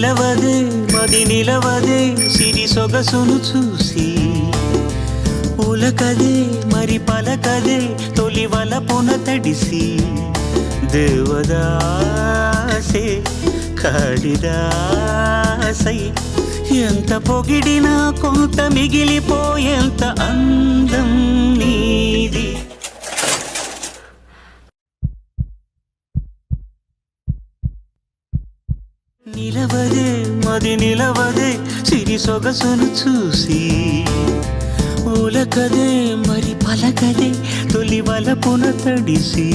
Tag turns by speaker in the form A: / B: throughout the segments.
A: నిలవదే మది నిలవదే సిరి సొగసును చూసి ఉలకదే మరి పలకదే తొలి వలపున తడిసి దేవదాసే కాళిదాసై ఎంత పొగిడినా కొంత మిగిలిపోయేంత అందం నీది. నిలవదే మది నిలవదే సిరి సొగసును చూసి ఉలకదే మరి పలకదే తొలి వలపున తడిసి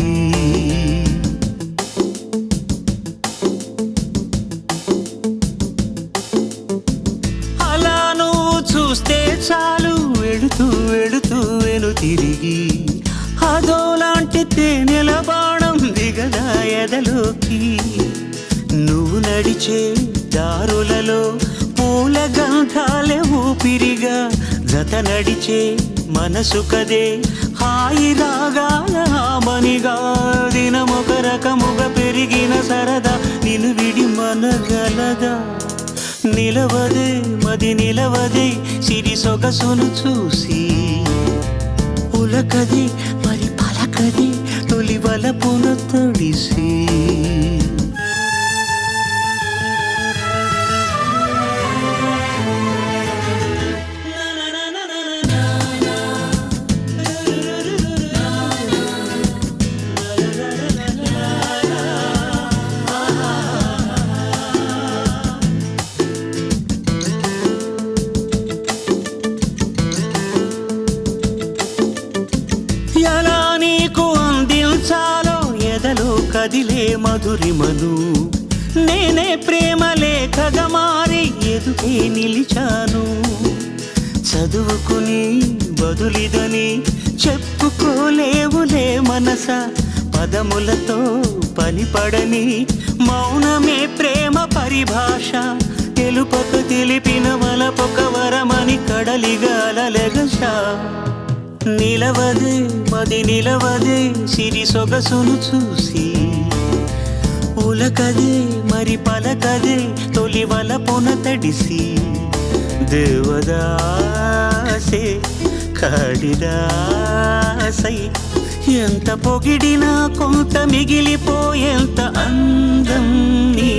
A: అలా నువ్వు చూస్తే చాలు వెళుతూ వెళుతూ వెను తిరిగి అదోలాంటి తేనెల బాణం దిగదా ఎదలోకి. నువ్వు నడిచే దారులలో పూల గంధాలే ఊపిరిగా జత నడిచే మనసు కదే హాయి రాగాల మనిగా. దినమొక రకముగా పెరిగిన సరదా నిన్ను విడి మనగలదా. నిలవదే మది నిలవదే సిరి సొగసును చూసి ఉలకది మరి పలకది తొలి వలపున తడిసి. ఎలా నీకు అందించాలో ఎదలో కదిలే మధురిమను నేనే ప్రేమ లేఖగా మారి ఎదుటే నిలిచాను. చదువుకుని బదులిదని చెప్పుకోలేవులే మనస పదములతో పనిపడని మౌనమే ప్రేమ పరిభాష. తెలుపక తెలిపిన వలపొక వరమని కడలిగాలెగసా. నిలవదే మది నిలవదే సిరి సొగసును చూసి ఉలకదే మరి పలకదే తొలి వలపున తడిసి దేవదాసే కాళిదాసై ఎంత పొగిడినా కొంత మిగిలిపోయేంత అందం నీ.